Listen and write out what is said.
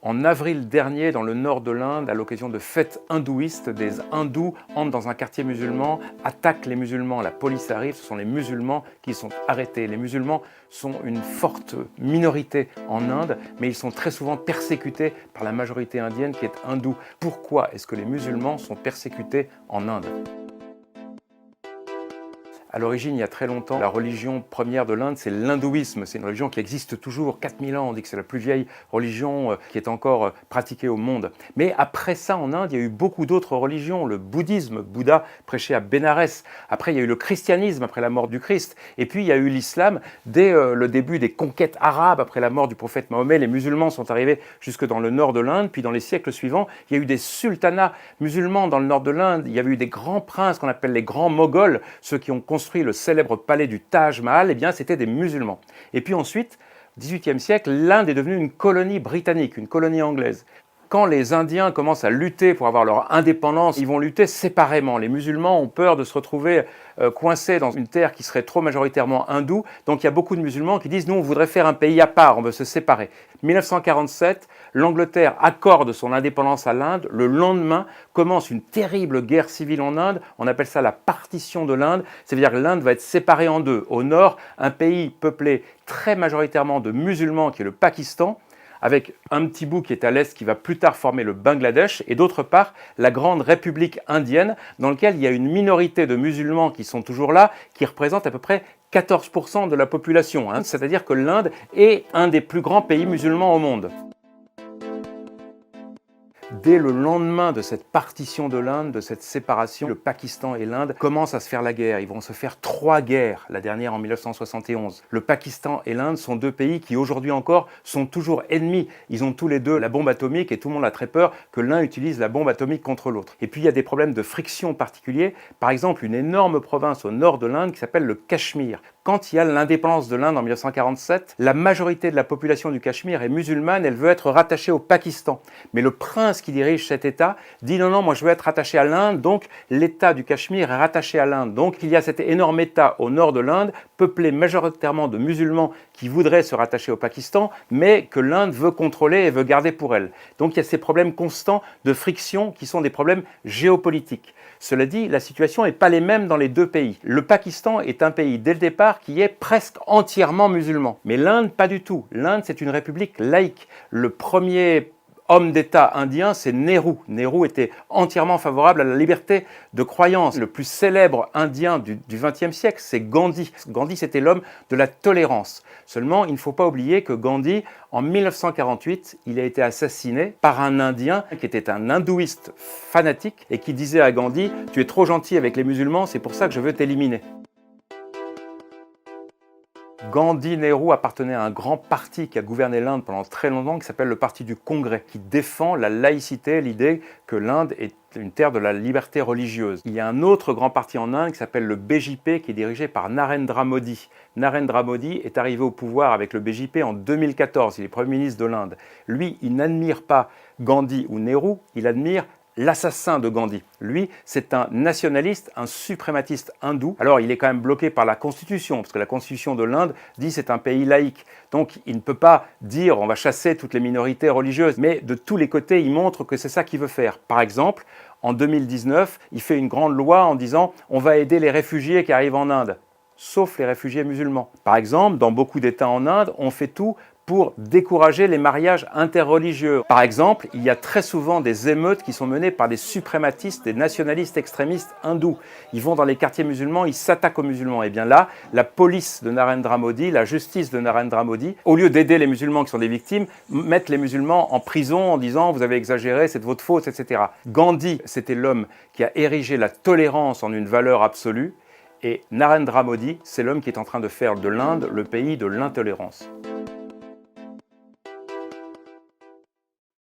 En avril dernier, dans le nord de l'Inde, à l'occasion de fêtes hindouistes, des hindous entrent dans un quartier musulman, attaquent les musulmans. La police arrive, ce sont les musulmans qui sont arrêtés. Les musulmans sont une forte minorité en Inde, mais ils sont très souvent persécutés par la majorité indienne qui est hindoue. Pourquoi est-ce que les musulmans sont persécutés en Inde ? À l'origine, il y a très longtemps, la religion première de l'Inde, c'est l'hindouisme. C'est une religion qui existe toujours, 4000 ans. On dit que c'est la plus vieille religion qui est encore pratiquée au monde. Mais après ça, en Inde, il y a eu beaucoup d'autres religions. Le bouddhisme, Bouddha prêchait à Bénarès. Après, il y a eu le christianisme après la mort du Christ. Et puis, il y a eu l'islam dès le début des conquêtes arabes. Après la mort du prophète Mahomet, les musulmans sont arrivés jusque dans le nord de l'Inde. Puis, dans les siècles suivants, il y a eu des sultanats musulmans dans le nord de l'Inde. Il y avait eu des grands princes qu'on appelle les grands Moghols, ceux qui ont construit le célèbre palais du Taj Mahal, eh bien c'était des musulmans. Et puis ensuite, au XVIIIe siècle, l'Inde est devenue une colonie britannique, une colonie anglaise. Quand les Indiens commencent à lutter pour avoir leur indépendance, ils vont lutter séparément. Les musulmans ont peur de se retrouver coincés dans une terre qui serait trop majoritairement hindoue. Donc il y a beaucoup de musulmans qui disent « nous, on voudrait faire un pays à part, on veut se séparer ». 1947, l'Angleterre accorde son indépendance à l'Inde. Le lendemain, commence une terrible guerre civile en Inde. On appelle ça la partition de l'Inde. C'est-à-dire que l'Inde va être séparée en deux. Au nord, un pays peuplé très majoritairement de musulmans qui est le Pakistan, avec un petit bout qui est à l'est qui va plus tard former le Bangladesh, et d'autre part la grande République indienne dans laquelle il y a une minorité de musulmans qui sont toujours là, qui représentent à peu près 14% de la population. C'est-à-dire que l'Inde est un des plus grands pays musulmans au monde. Dès le lendemain de cette partition de l'Inde, de cette séparation, le Pakistan et l'Inde commencent à se faire la guerre. Ils vont se faire 3 guerres, la dernière en 1971. Le Pakistan et l'Inde sont 2 pays qui aujourd'hui encore sont toujours ennemis. Ils ont tous les deux la bombe atomique et tout le monde a très peur que l'un utilise la bombe atomique contre l'autre. Et puis il y a des problèmes de friction particuliers. Par exemple, une énorme province au nord de l'Inde qui s'appelle le Cachemire. Quand il y a l'indépendance de l'Inde en 1947, la majorité de la population du Cachemire est musulmane, elle veut être rattachée au Pakistan. Mais le prince qui dirige cet État dit non, non, moi je veux être rattaché à l'Inde, donc l'État du Cachemire est rattaché à l'Inde. Donc il y a cet énorme État au nord de l'Inde, peuplé majoritairement de musulmans qui voudraient se rattacher au Pakistan, mais que l'Inde veut contrôler et veut garder pour elle. Donc il y a ces problèmes constants de friction qui sont des problèmes géopolitiques. Cela dit, la situation n'est pas les mêmes dans les 2 pays. Le Pakistan est un pays, dès le départ, qui est presque entièrement musulman. Mais l'Inde, pas du tout. L'Inde, c'est une république laïque. Le premier homme d'État indien, c'est Nehru. Nehru était entièrement favorable à la liberté de croyance. Le plus célèbre indien du XXe siècle, c'est Gandhi. Gandhi, c'était l'homme de la tolérance. Seulement, il ne faut pas oublier que Gandhi, en 1948, il a été assassiné par un Indien qui était un hindouiste fanatique et qui disait à Gandhi « Tu es trop gentil avec les musulmans, c'est pour ça que je veux t'éliminer ». Gandhi Nehru appartenait à un grand parti qui a gouverné l'Inde pendant très longtemps, qui s'appelle le Parti du Congrès, qui défend la laïcité, l'idée que l'Inde est une terre de la liberté religieuse. Il y a un autre grand parti en Inde qui s'appelle le BJP, qui est dirigé par Narendra Modi. Narendra Modi est arrivé au pouvoir avec le BJP en 2014, il est Premier ministre de l'Inde. Lui, il n'admire pas Gandhi ou Nehru, il admire l'assassin de Gandhi. Lui, c'est un nationaliste, un suprématiste hindou. Alors, il est quand même bloqué par la Constitution, parce que la Constitution de l'Inde dit c'est un pays laïque. Donc, il ne peut pas dire on va chasser toutes les minorités religieuses. Mais de tous les côtés, il montre que c'est ça qu'il veut faire. Par exemple, en 2019, il fait une grande loi en disant on va aider les réfugiés qui arrivent en Inde, sauf les réfugiés musulmans. Par exemple, dans beaucoup d'États en Inde, on fait tout pour décourager les mariages interreligieux. Par exemple, il y a très souvent des émeutes qui sont menées par des suprématistes, des nationalistes extrémistes hindous. Ils vont dans les quartiers musulmans, ils s'attaquent aux musulmans. Et bien là, la police de Narendra Modi, la justice de Narendra Modi, au lieu d'aider les musulmans qui sont des victimes, mettent les musulmans en prison en disant « vous avez exagéré, c'est de votre faute, etc. » Gandhi, c'était l'homme qui a érigé la tolérance en une valeur absolue. Et Narendra Modi, c'est l'homme qui est en train de faire de l'Inde le pays de l'intolérance.